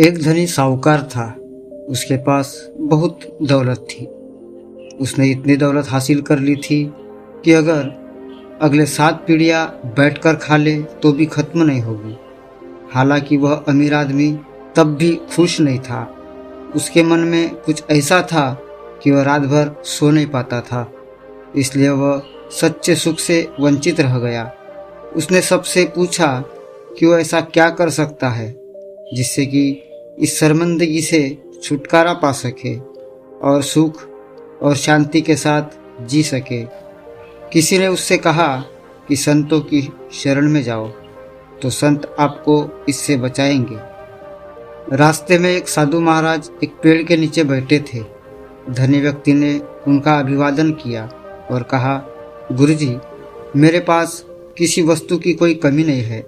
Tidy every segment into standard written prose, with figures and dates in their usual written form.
एक धनी साहूकार था। उसके पास बहुत दौलत थी। उसने इतनी दौलत हासिल कर ली थी कि अगर अगले 7 पीढ़ियां बैठकर खा ले तो भी खत्म नहीं होगी। हालांकि वह अमीर आदमी तब भी खुश नहीं था। उसके मन में कुछ ऐसा था कि वह रात भर सो नहीं पाता था, इसलिए वह सच्चे सुख से वंचित रह गया। उसने सबसे पूछा कि वह ऐसा क्या कर सकता है जिससे कि इस शर्मिंदगी से छुटकारा पा सके और सुख और शांति के साथ जी सके। किसी ने उससे कहा कि संतों की शरण में जाओ तो संत आपको इससे बचाएंगे। रास्ते में एक साधु महाराज एक पेड़ के नीचे बैठे थे। धनी व्यक्ति ने उनका अभिवादन किया और कहा, गुरुजी, मेरे पास किसी वस्तु की कोई कमी नहीं है।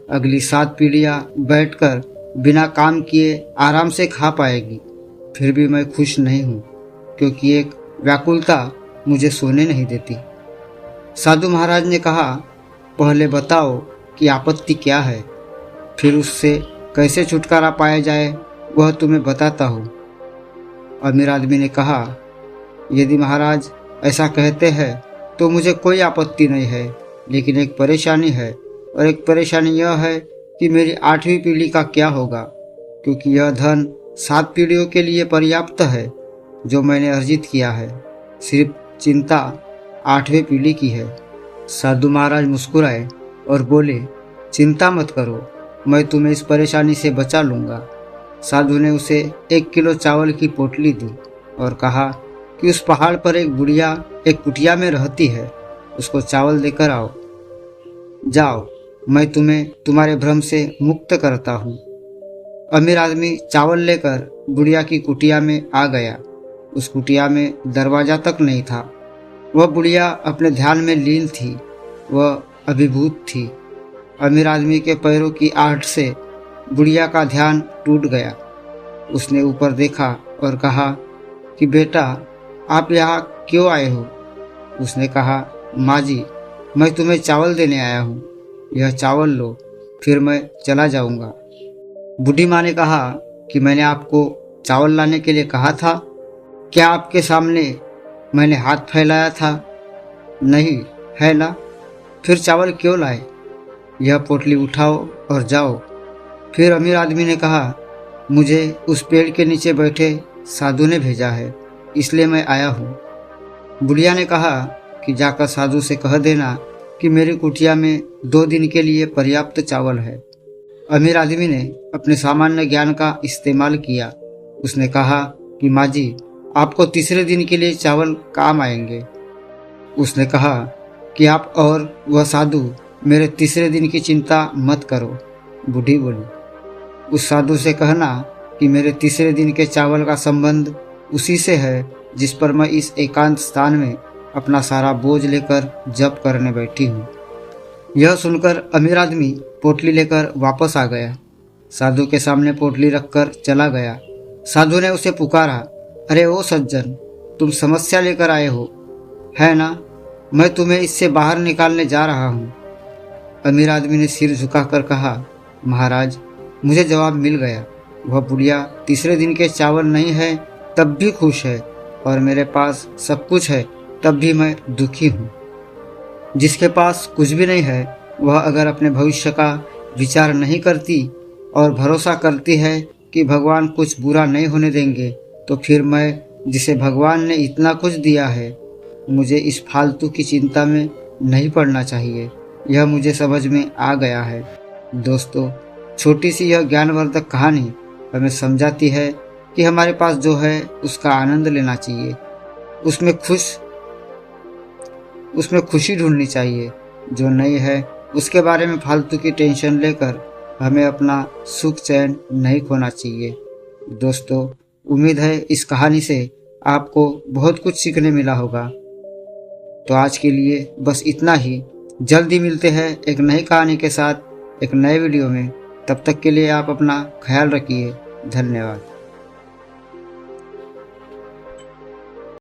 अगली 7 पीढ़ियां बैठकर बिना काम किए आराम से खा पाएगी। फिर भी मैं खुश नहीं हूँ क्योंकि एक व्याकुलता मुझे सोने नहीं देती। साधु महाराज ने कहा, पहले बताओ कि आपत्ति क्या है, फिर उससे कैसे छुटकारा पाया जाए वह तुम्हें बताता हूँ। अमीर आदमी ने कहा, यदि महाराज ऐसा कहते हैं तो मुझे कोई आपत्ति नहीं है, लेकिन एक परेशानी है, और एक परेशानी यह है कि मेरी 8वीं पीढ़ी का क्या होगा, क्योंकि यह धन 7 पीढ़ियों के लिए पर्याप्त है जो मैंने अर्जित किया है। सिर्फ चिंता 8वीं पीढ़ी की है। साधु महाराज मुस्कुराए और बोले, चिंता मत करो, मैं तुम्हें इस परेशानी से बचा लूँगा। साधु ने उसे 1 किलो चावल की पोटली दी और कहा कि उस पहाड़ पर एक बुढ़िया एक कुटिया में रहती है, उसको चावल देकर आओ। जाओ, मैं तुम्हें तुम्हारे भ्रम से मुक्त करता हूँ। अमीर आदमी चावल लेकर बुढ़िया की कुटिया में आ गया। उस कुटिया में दरवाजा तक नहीं था। वह बुढ़िया अपने ध्यान में लीन थी। वह अभिभूत थी। अमीर आदमी के पैरों की आहट से बुढ़िया का ध्यान टूट गया। उसने ऊपर देखा और कहा कि बेटा, आप यहाँ क्यों आए हो? उसने कहा, माँ जी, मैं तुम्हें चावल देने आया हूँ, यह चावल लो, फिर मैं चला जाऊँगा। बूढ़ी माँ ने कहा कि मैंने आपको चावल लाने के लिए कहा था। क्या आपके सामने मैंने हाथ फैलाया था? नहीं है ना? फिर चावल क्यों लाए? यह पोटली उठाओ और जाओ। फिर अमीर आदमी ने कहा, मुझे उस पेड़ के नीचे बैठे साधु ने भेजा है, इसलिए मैं आया हूँ। बुढ़िया ने कहा कि जाकर साधु से कह देना कि मेरी कुटिया में 2 दिन के लिए पर्याप्त चावल है। अमीर आदमी ने अपने सामान्य ज्ञान का इस्तेमाल किया। उसने कहा कि माँ जी, आपको तीसरे दिन के लिए चावल काम आएंगे। उसने कहा कि आप और वह साधु मेरे तीसरे दिन की चिंता मत करो। बूढ़ी बोली, उस साधु से कहना कि मेरे तीसरे दिन के चावल का संबंध उसी से है जिस पर मैं इस एकांत स्थान में अपना सारा बोझ लेकर जप करने बैठी हूँ। यह सुनकर अमीर आदमी पोटली लेकर वापस आ गया। साधु के सामने पोटली रखकर चला गया। साधु ने उसे पुकारा, अरे ओ सज्जन, तुम समस्या लेकर आए हो, है ना? मैं तुम्हें इससे बाहर निकालने जा रहा हूँ। अमीर आदमी ने सिर झुकाकर कहा, महाराज, मुझे जवाब मिल गया। वह बुढ़िया तीसरे दिन के चावल नहीं है तब भी खुश है, और मेरे पास सब कुछ है तब भी मैं दुखी हूँ। जिसके पास कुछ भी नहीं है वह अगर अपने भविष्य का विचार नहीं करती और भरोसा करती है कि भगवान कुछ बुरा नहीं होने देंगे, तो फिर मैं, जिसे भगवान ने इतना कुछ दिया है, मुझे इस फालतू की चिंता में नहीं पड़ना चाहिए। यह मुझे समझ में आ गया है। दोस्तों, छोटी सी यह ज्ञानवर्धक कहानी हमें समझाती है कि हमारे पास जो है उसका आनंद लेना चाहिए, उसमें खुशी ढूंढनी चाहिए। जो नहीं है उसके बारे में फालतू की टेंशन लेकर हमें अपना सुख चैन नहीं खोना चाहिए। दोस्तों, उम्मीद है इस कहानी से आपको बहुत कुछ सीखने मिला होगा। तो आज के लिए बस इतना ही। जल्दी मिलते हैं एक नई कहानी के साथ एक नए वीडियो में। तब तक के लिए आप अपना ख्याल रखिए। धन्यवाद।